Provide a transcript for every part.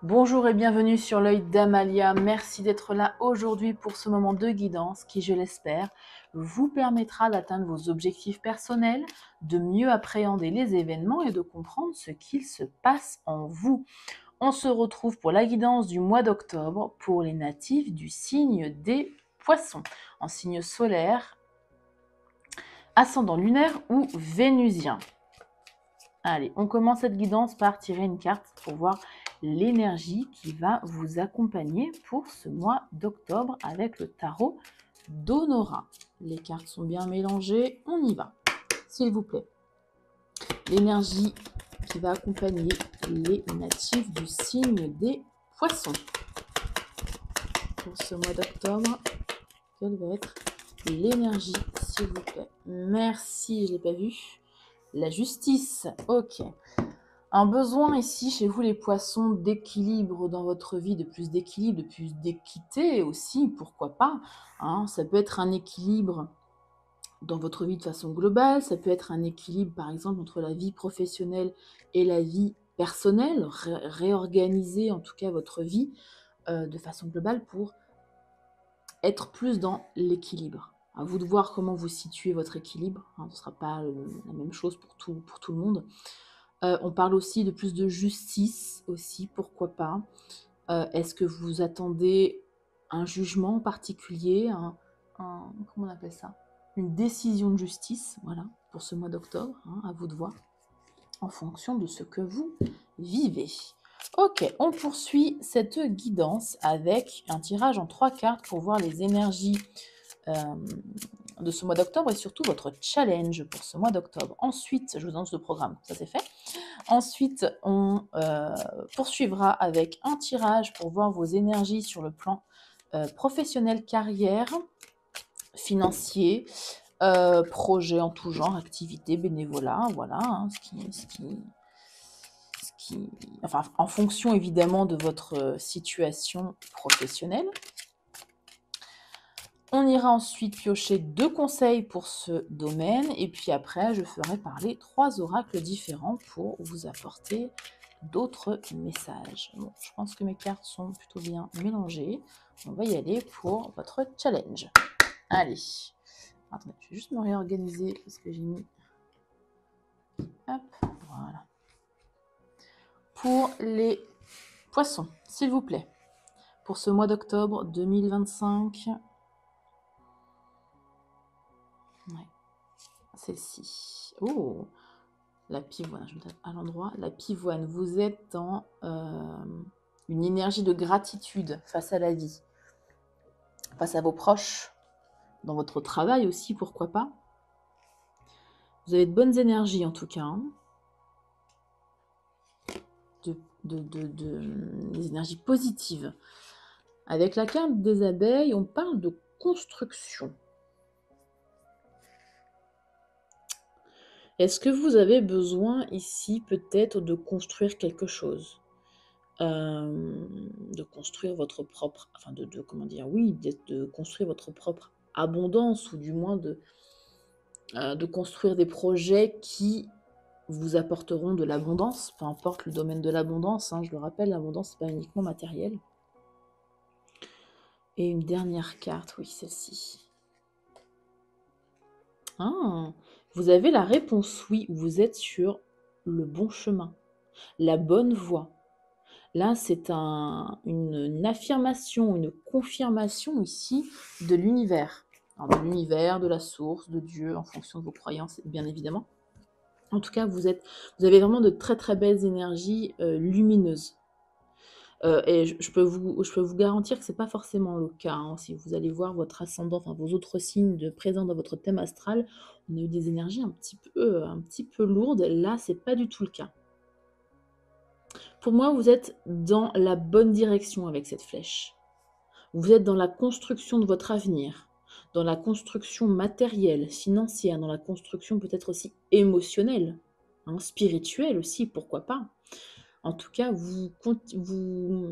Bonjour et bienvenue sur l'œil d'Amalia. Merci d'être là aujourd'hui pour ce moment de guidance qui, je l'espère, vous permettra d'atteindre vos objectifs personnels, de mieux appréhender les événements et de comprendre ce qu'il se passe en vous. On se retrouve pour la guidance du mois d'octobre pour les natifs du signe des Poissons, en signe solaire, ascendant lunaire ou vénusien. Allez, on commence cette guidance par tirer une carte pour voir l'énergie qui va vous accompagner pour ce mois d'octobre avec le tarot d'Honora. Les cartes sont bien mélangées, on y va, s'il vous plaît. L'énergie qui va accompagner les natifs du signe des Poissons. Pour ce mois d'octobre, quelle va être l'énergie, s'il vous plaît? Merci, je ne l'ai pas vu. La justice, ok. Un besoin ici chez vous les poissons d'équilibre dans votre vie, de plus d'équilibre, de plus d'équité aussi, pourquoi pas, hein. Ça peut être un équilibre dans votre vie de façon globale, ça peut être un équilibre par exemple entre la vie professionnelle et la vie personnelle, réorganiser en tout cas votre vie de façon globale pour être plus dans l'équilibre. À vous de voir comment vous situez votre équilibre, hein, ce ne sera pas la même chose pour tout le monde. On parle aussi de plus de justice aussi, pourquoi pas. Est-ce que vous attendez un jugement particulier, comment on appelle ça? Une décision de justice, voilà, pour ce mois d'octobre, hein, à vous de voir, en fonction de ce que vous vivez. Ok, on poursuit cette guidance avec un tirage en 3 cartes pour voir les énergies de ce mois d'octobre et surtout votre challenge pour ce mois d'octobre. Ensuite, je vous annonce le programme, ça c'est fait. Ensuite, on poursuivra avec un tirage pour voir vos énergies sur le plan professionnel, carrière, financier, projet en tout genre, activité, bénévolat, voilà, hein, enfin, en fonction évidemment de votre situation professionnelle. On ira ensuite piocher 2 conseils pour ce domaine et puis après, je ferai parler 3 oracles différents pour vous apporter d'autres messages. Bon, je pense que mes cartes sont plutôt bien mélangées. On va y aller pour votre challenge. Allez. Attendez, je vais juste me réorganiser parce que j'ai mis... Hop, voilà. Pour les poissons, s'il vous plaît. Pour ce mois d'octobre 2025... Ouais, celle-ci. Oh, la pivoine, je me tape à l'endroit. La pivoine, vous êtes dans une énergie de gratitude face à la vie, face à vos proches, dans votre travail aussi, pourquoi pas. Vous avez de bonnes énergies en tout cas, hein. Des énergies positives. Avec la carte des abeilles, on parle de construction. Est-ce que vous avez besoin ici peut-être de construire quelque chose, de construire votre propre, enfin comment dire, oui, de construire votre propre abondance ou du moins de construire des projets qui vous apporteront de l'abondance, peu importe le domaine de l'abondance, hein, je le rappelle, l'abondance c'est pas uniquement matériel. Et une dernière carte, oui, celle-ci. Ah, vous avez la réponse oui, vous êtes sur le bon chemin, la bonne voie. Là, c'est une affirmation, une confirmation ici de l'univers. De l'univers, de la source, de Dieu, en fonction de vos croyances, bien évidemment. En tout cas, vous avez vraiment de très très belles énergies lumineuses. Et je peux vous garantir que ce n'est pas forcément le cas, hein. Si vous allez voir votre ascendant, enfin vos autres signes présents dans votre thème astral, on a eu des énergies un petit peu lourdes. Là, ce n'est pas du tout le cas. Pour moi, vous êtes dans la bonne direction avec cette flèche. Vous êtes dans la construction de votre avenir, dans la construction matérielle, financière, dans la construction peut-être aussi émotionnelle, hein, spirituelle aussi, pourquoi pas. En tout cas,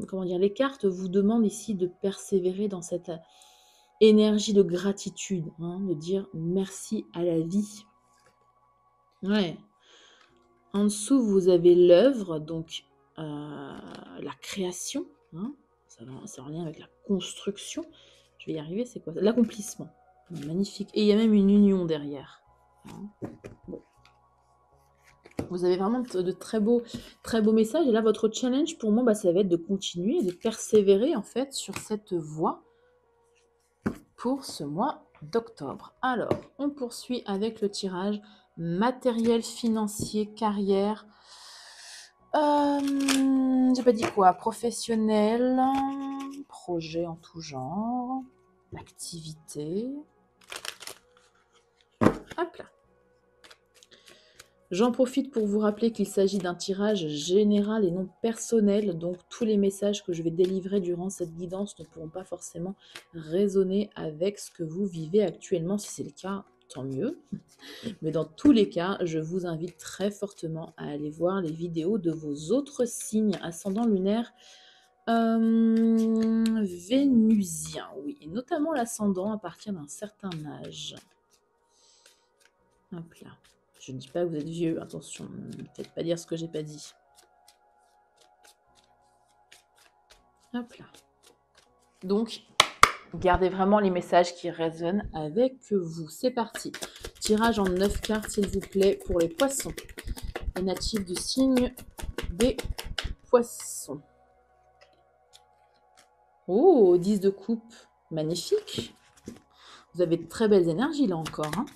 comment dire, les cartes vous demandent ici de persévérer dans cette énergie de gratitude, hein, de dire merci à la vie. Ouais. En dessous, vous avez l'œuvre, donc la création, hein, c'est en lien avec la construction. Je vais y arriver, c'est quoi ça? L'accomplissement. Magnifique. Et il y a même une union derrière. Hein. Bon. Vous avez vraiment de très beaux messages. Et là, votre challenge, pour moi, bah, ça va être de continuer, de persévérer, en fait, sur cette voie pour ce mois d'octobre. Alors, on poursuit avec le tirage matériel, financier, carrière. J'ai pas dit quoi? Professionnel, projet en tout genre, activité. Hop là. J'en profite pour vous rappeler qu'il s'agit d'un tirage général et non personnel, donc tous les messages que je vais délivrer durant cette guidance ne pourront pas forcément résonner avec ce que vous vivez actuellement. Si c'est le cas, tant mieux. Mais dans tous les cas, je vous invite très fortement à aller voir les vidéos de vos autres signes ascendant lunaire vénusien, oui, et notamment l'ascendant à partir d'un certain âge. Hop là. Je ne dis pas que vous êtes vieux, attention, ne faites pas dire ce que j'ai pas dit. Hop là. Donc, gardez vraiment les messages qui résonnent avec vous. C'est parti. Tirage en 9 cartes, s'il vous plaît, pour les poissons. Les natifs du signe des poissons. Oh, 10 de coupe. Magnifique. Vous avez de très belles énergies, là encore. Hein.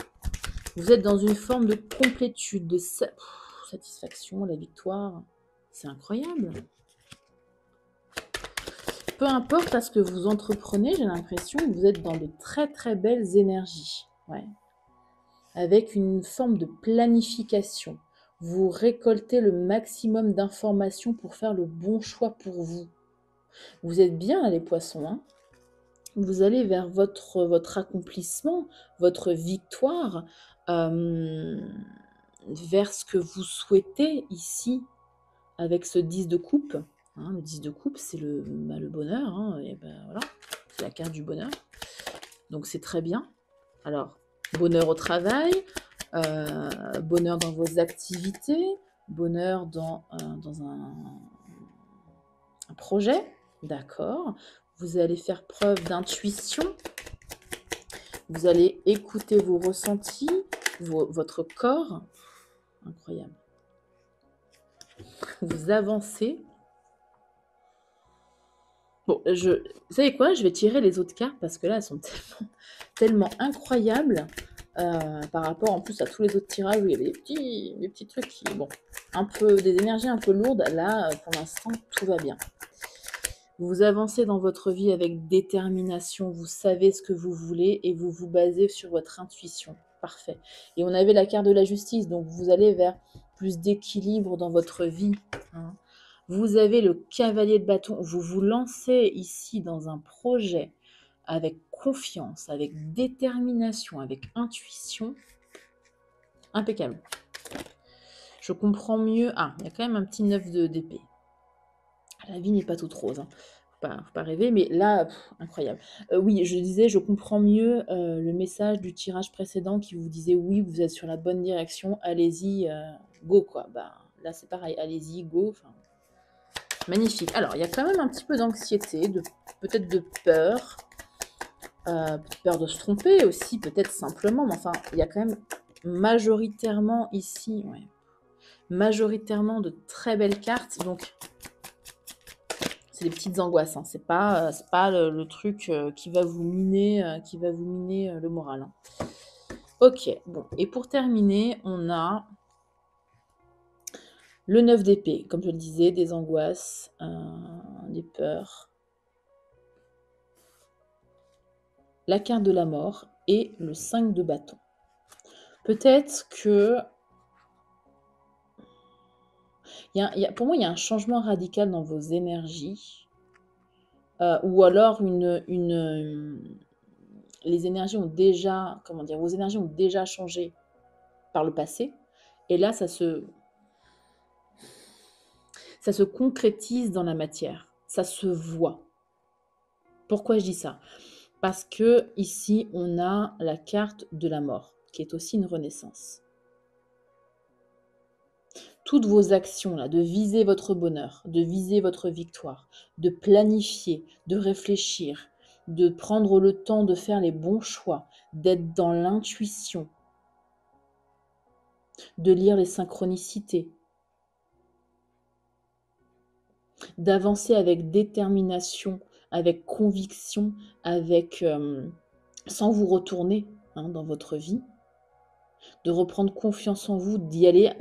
Vous êtes dans une forme de complétude, de satisfaction, la victoire. C'est incroyable. Peu importe à ce que vous entreprenez, j'ai l'impression que vous êtes dans de très très belles énergies. Ouais. Avec une forme de planification. Vous récoltez le maximum d'informations pour faire le bon choix pour vous. Vous êtes bien, les poissons. Hein. Vous allez vers votre accomplissement, votre victoire, vers ce que vous souhaitez ici avec ce 10 de coupe. Hein, le 10 de coupe, c'est le bonheur. Hein, et ben, voilà, c'est la carte du bonheur. Donc c'est très bien. Alors, bonheur au travail, bonheur dans vos activités, bonheur dans un projet. D'accord. Vous allez faire preuve d'intuition. Vous allez écouter vos ressentis, votre corps. Incroyable. Vous avancez. Bon, vous savez quoi? Je vais tirer les autres cartes parce que là, elles sont tellement incroyables par rapport en plus à tous les autres tirages où il y avait des petits trucs qui, bon, des énergies un peu lourdes. Là, pour l'instant, tout va bien. Vous avancez dans votre vie avec détermination, vous savez ce que vous voulez et vous vous basez sur votre intuition. Parfait. Et on avait la carte de la justice, donc vous allez vers plus d'équilibre dans votre vie. Hein. Vous avez le cavalier de bâton, vous vous lancez ici dans un projet avec confiance, avec détermination, avec intuition. Impeccable. Je comprends mieux. Ah, il y a quand même un petit 9 d'épée. La vie n'est pas toute rose. Hein. Faut pas rêver, mais là, incroyable. Oui, je disais, je comprends mieux le message du tirage précédent qui vous disait oui, vous êtes sur la bonne direction, allez-y, go quoi. Bah, là, c'est pareil, allez-y, go. Enfin, magnifique. Alors, il y a quand même un petit peu d'anxiété, peut-être de peur, peur de se tromper aussi, peut-être simplement, mais enfin, il y a quand même majoritairement ici, ouais, majoritairement de très belles cartes, donc c'est des petites angoisses, hein. C'est pas le truc qui va vous miner, le moral. Hein. Ok, bon, et pour terminer, on a le 9 d'épée, comme je le disais, des angoisses, des peurs, la carte de la mort et le 5 de bâton. Peut-être que pour moi, il y a un changement radical dans vos énergies, ou alors les énergies ont déjà, vos énergies ont déjà changé par le passé, et là, ça se concrétise dans la matière, ça se voit. Pourquoi je dis ça? Parce que ici, on a la carte de la mort, qui est aussi une renaissance. toutes vos actions, là, de viser votre bonheur, de viser votre victoire, de planifier, de réfléchir, de prendre le temps de faire les bons choix, d'être dans l'intuition, de lire les synchronicités, d'avancer avec détermination, avec conviction, avec sans vous retourner dans votre vie, de reprendre confiance en vous, d'y aller,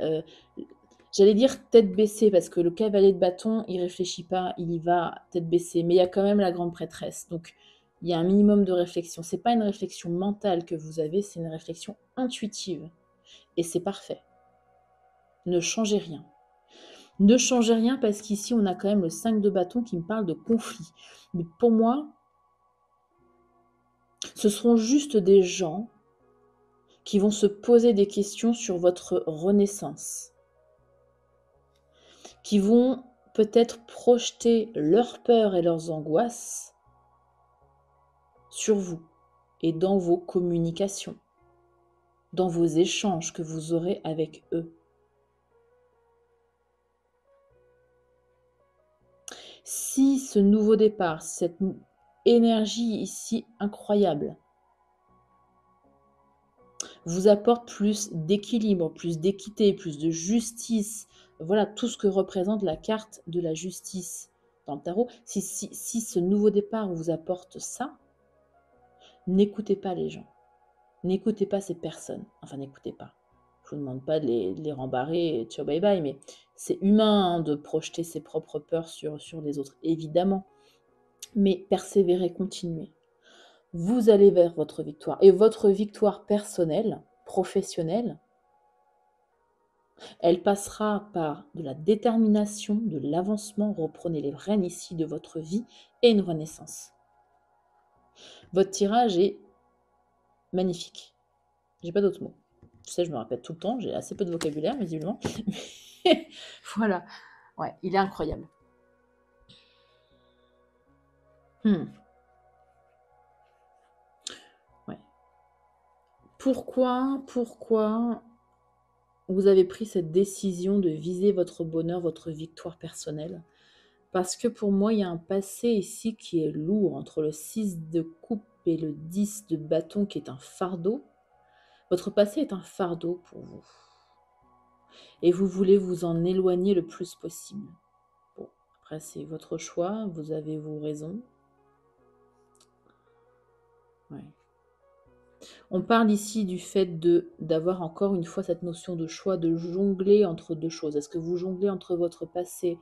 j'allais dire tête baissée, parce que le cavalier de bâton, il réfléchit pas, il y va tête baissée, mais il y a quand même la grande prêtresse, donc il y a un minimum de réflexion. C'est pas une réflexion mentale que vous avez, c'est une réflexion intuitive, et c'est parfait. Ne changez rien. Ne changez rien parce qu'ici, on a quand même le 5 de bâton qui me parle de conflit. Mais pour moi, ce seront juste des gens qui vont se poser des questions sur votre renaissance, qui vont peut-être projeter leurs peurs et leurs angoisses sur vous et dans vos communications, dans vos échanges que vous aurez avec eux. Si ce nouveau départ, cette énergie ici incroyable, vous apporte plus d'équilibre, plus d'équité, plus de justice, voilà tout ce que représente la carte de la justice dans le tarot. Si ce nouveau départ vous apporte ça, n'écoutez pas les gens, n'écoutez pas ces personnes, enfin n'écoutez pas. Je ne vous demande pas de les rembarrer, ciao bye bye, mais c'est humain de projeter ses propres peurs sur les autres, évidemment. Mais persévérez, continuez. Vous allez vers votre victoire. Et votre victoire personnelle, professionnelle, elle passera par de la détermination, de l'avancement. Reprenez les rênes ici de votre vie et une renaissance. Votre tirage est magnifique. J'ai pas d'autres mots. Tu sais, je me répète tout le temps. J'ai assez peu de vocabulaire, visiblement. Mais voilà. Ouais, il est incroyable. Ouais. Pourquoi vous avez pris cette décision de viser votre bonheur, votre victoire personnelle? Parce que pour moi, il y a un passé ici qui est lourd, entre le 6 de coupe et le 10 de bâton qui est un fardeau. Votre passé est un fardeau pour vous. Et vous voulez vous en éloigner le plus possible. Bon, après c'est votre choix, vous avez vos raisons. Ouais. On parle ici du fait d'avoir encore une fois cette notion de choix, de jongler entre deux choses. Est-ce que vous jonglez entre votre passé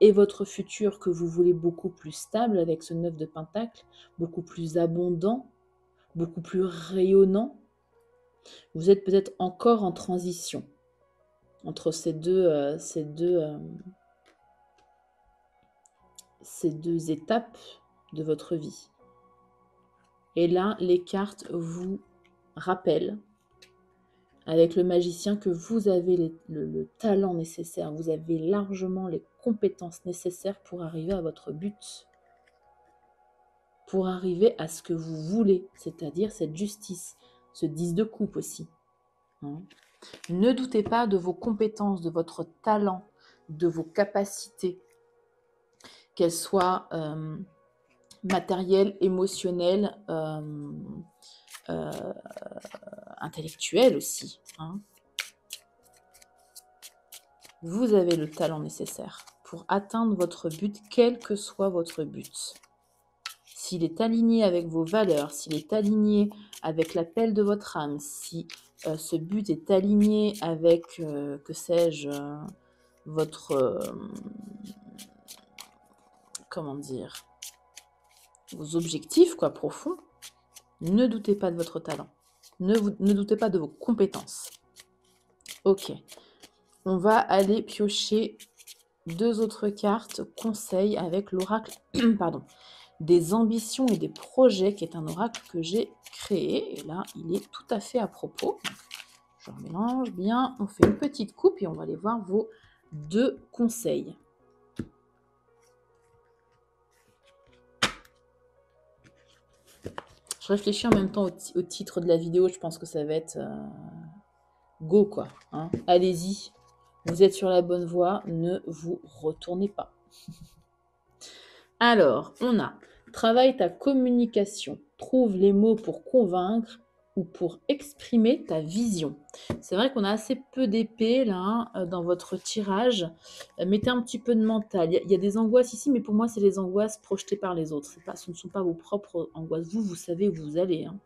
et votre futur que vous voulez beaucoup plus stable avec ce 9 de Pentacle, beaucoup plus abondant, beaucoup plus rayonnant? Vous êtes peut-être encore en transition entre ces deux étapes de votre vie. Et là, les cartes vous rappellent, avec le magicien, que vous avez le talent nécessaire, vous avez largement les compétences nécessaires pour arriver à votre but, pour arriver à ce que vous voulez, c'est-à-dire cette justice, ce 10 de coupe aussi. Ne doutez pas de vos compétences, de votre talent, de vos capacités, qu'elles soient matérielles, émotionnelles, intellectuelles aussi. Vous avez le talent nécessaire pour atteindre votre but, quel que soit votre but. S'il est aligné avec vos valeurs, s'il est aligné avec l'appel de votre âme, si ce but est aligné avec, que sais-je, votre... comment dire, vos objectifs, quoi, profonds, ne doutez pas de votre talent. Ne doutez pas de vos compétences. Ok. On va aller piocher deux autres cartes conseils avec l'oracle pardon, des ambitions et des projets, qui est un oracle que j'ai créé. Et là, il est tout à fait à propos. Je remélange bien. On fait une petite coupe et on va aller voir vos deux conseils. Je réfléchis en même temps au titre de la vidéo. Je pense que ça va être go, quoi. Allez-y. Vous êtes sur la bonne voie, ne vous retournez pas. Alors, on a travaille ta communication, trouve les mots pour convaincre ou pour exprimer ta vision. C'est vrai qu'on a assez peu d'épées là dans votre tirage. Mettez un petit peu de mental. Il y a des angoisses ici, mais pour moi, c'est les angoisses projetées par les autres. Ce ne sont pas vos propres angoisses. Vous savez où vous allez. Hein.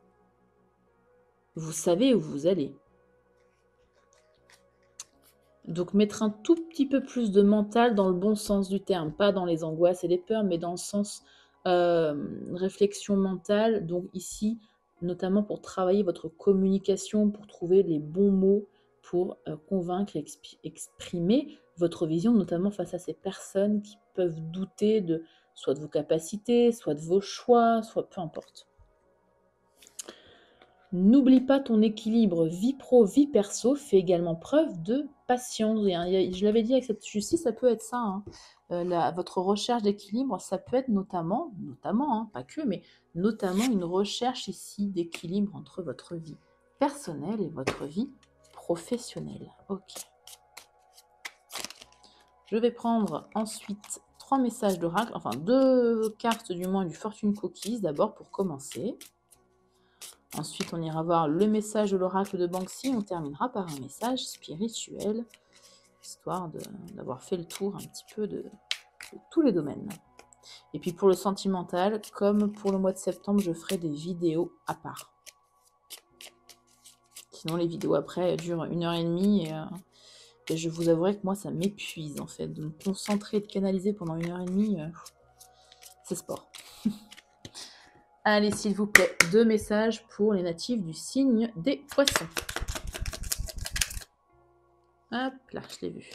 Vous savez où vous allez. Donc mettre un tout petit peu plus de mental dans le bon sens du terme, pas dans les angoisses et les peurs, mais dans le sens réflexion mentale. Donc ici, notamment pour travailler votre communication, pour trouver les bons mots pour convaincre et exprimer votre vision, notamment face à ces personnes qui peuvent douter de soit de vos capacités, soit de vos choix, soit peu importe. N'oublie pas ton équilibre vie pro, vie perso, fais également preuve de patience. Je l'avais dit avec cette justice, ça peut être ça. Hein. Votre recherche d'équilibre, ça peut être notamment hein, pas que, mais notamment une recherche ici d'équilibre entre votre vie personnelle et votre vie professionnelle. Ok. Je vais prendre ensuite 3 messages d'oracle, enfin 2 cartes du moins du Fortune Cookies d'abord pour commencer. Ensuite, on ira voir le message de l'oracle de Banksy. On terminera par un message spirituel, histoire d'avoir fait le tour un petit peu de tous les domaines. Et puis pour le sentimental, comme pour le mois de septembre, je ferai des vidéos à part. Sinon, les vidéos après durent 1h30 et je vous avouerai que moi, ça m'épuise en fait. De me concentrer et de canaliser pendant 1h30, c'est sport. Allez, s'il vous plaît, 2 messages pour les natifs du signe des poissons. Hop là, je l'ai vu.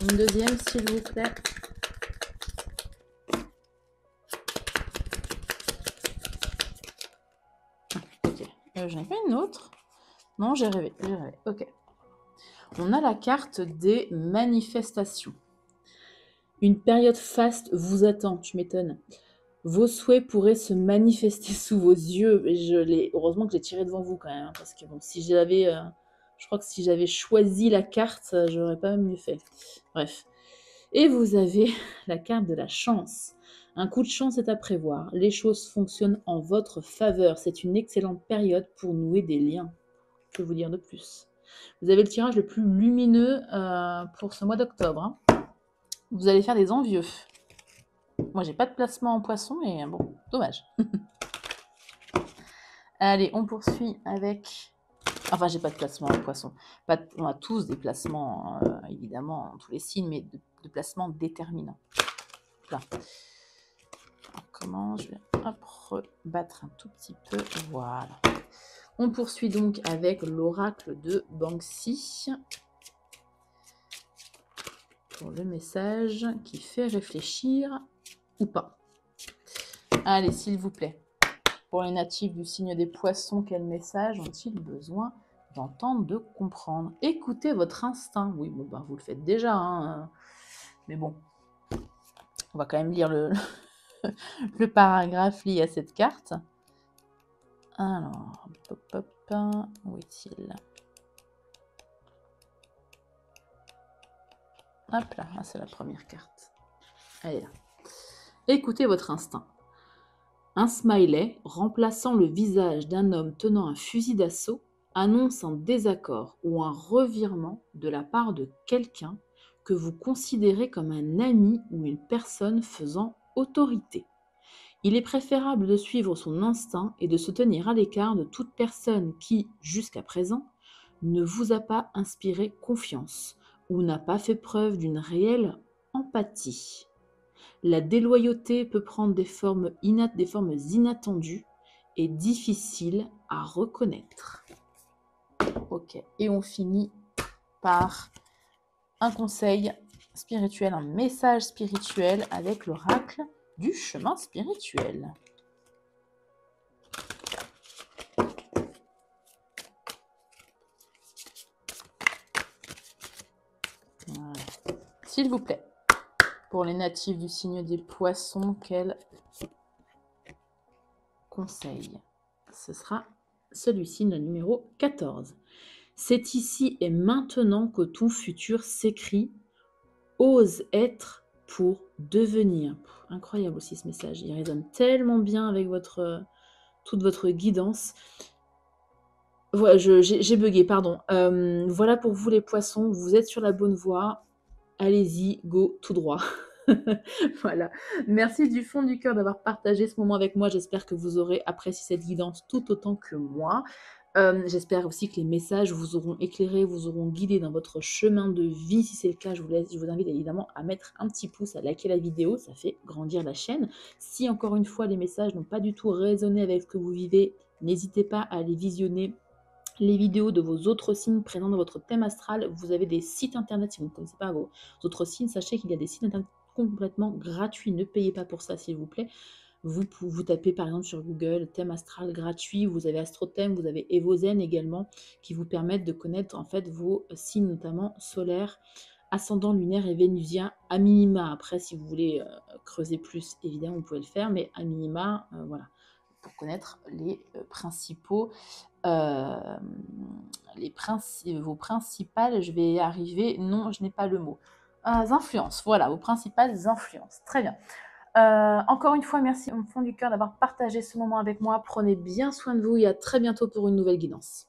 Une deuxième, s'il vous plaît. Ok. J'en ai pas une autre. Non, j'ai rêvé. Ok. On a la carte des manifestations. Une période faste vous attend, tu m'étonnes. Vos souhaits pourraient se manifester sous vos yeux. Heureusement que j'ai tiré devant vous quand même. Hein, parce que bon, si j'avais... je crois que si j'avais choisi la carte, j'aurais pas mieux fait. Bref. Et vous avez la carte de la chance. Un coup de chance est à prévoir. Les choses fonctionnent en votre faveur. C'est une excellente période pour nouer des liens. Que vous dire de plus? Vous avez le tirage le plus lumineux pour ce mois d'octobre. Hein. Vous allez faire des envieux. Moi, j'ai pas de placement en poisson, mais bon, dommage. Allez, on poursuit avec... Enfin, j'ai pas de placement en poisson. On a tous des placements, évidemment, dans tous les signes, mais de placements déterminants. Là. Alors, comment je vais rebattre un tout petit peu. Voilà. On poursuit donc avec l'oracle de Banksy. Pour le message qui fait réfléchir ou pas. Allez, s'il vous plaît. Pour les natifs du signe des poissons, quel message ont-ils besoin d'entendre, de comprendre? Écoutez votre instinct. Oui, bon, ben, vous le faites déjà. Hein. Mais bon, on va quand même lire le paragraphe lié à cette carte. Alors, où est-il? Hop là, c'est la première carte. Elle est là. Écoutez votre instinct. Un smiley remplaçant le visage d'un homme tenant un fusil d'assaut annonce un désaccord ou un revirement de la part de quelqu'un que vous considérez comme un ami ou une personne faisant autorité. Il est préférable de suivre son instinct et de se tenir à l'écart de toute personne qui, jusqu'à présent, ne vous a pas inspiré confiance ou n'a pas fait preuve d'une réelle empathie. La déloyauté peut prendre des formes inattendues et difficiles à reconnaître. Ok, et on finit par un conseil spirituel, un message spirituel avec l'oracle du chemin spirituel. Voilà. S'il vous plaît, pour les natifs du signe des poissons, quel conseil? Ce sera celui-ci, le numéro 14. C'est ici et maintenant que ton futur s'écrit. Ose être pour devenir. Pff, incroyable aussi ce message. Il résonne tellement bien avec toute votre guidance. Voilà, j'ai bugué, pardon. Voilà pour vous les poissons, vous êtes sur la bonne voie. Allez-y, go, tout droit. Voilà. Merci du fond du cœur d'avoir partagé ce moment avec moi. J'espère que vous aurez apprécié cette guidance tout autant que moi. J'espère aussi que les messages vous auront éclairé, vous auront guidé dans votre chemin de vie. Si c'est le cas, je vous invite évidemment à mettre un petit pouce, à liker la vidéo, ça fait grandir la chaîne. Si encore une fois les messages n'ont pas du tout résonné avec ce que vous vivez, n'hésitez pas à aller visionner les vidéos de vos autres signes présents dans votre thème astral. Vous avez des sites internet, si vous ne connaissez pas vos autres signes, sachez qu'il y a des sites internet complètement gratuits. Ne payez pas pour ça, s'il vous plaît. Vous tapez par exemple sur Google thème astral gratuit, vous avez AstroThème, vous avez Evozen également, qui vous permettent de connaître en fait vos signes, notamment solaires, ascendant lunaire et vénusien à minima. Après, si vous voulez creuser plus, évidemment, vous pouvez le faire, mais à minima, voilà, pour connaître les principaux vos principales, je vais y arriver, non, je n'ai pas le mot. Influences, voilà, vos principales influences. Très bien. Encore une fois, merci au fond du cœur d'avoir partagé ce moment avec moi. Prenez bien soin de vous et à très bientôt pour une nouvelle guidance.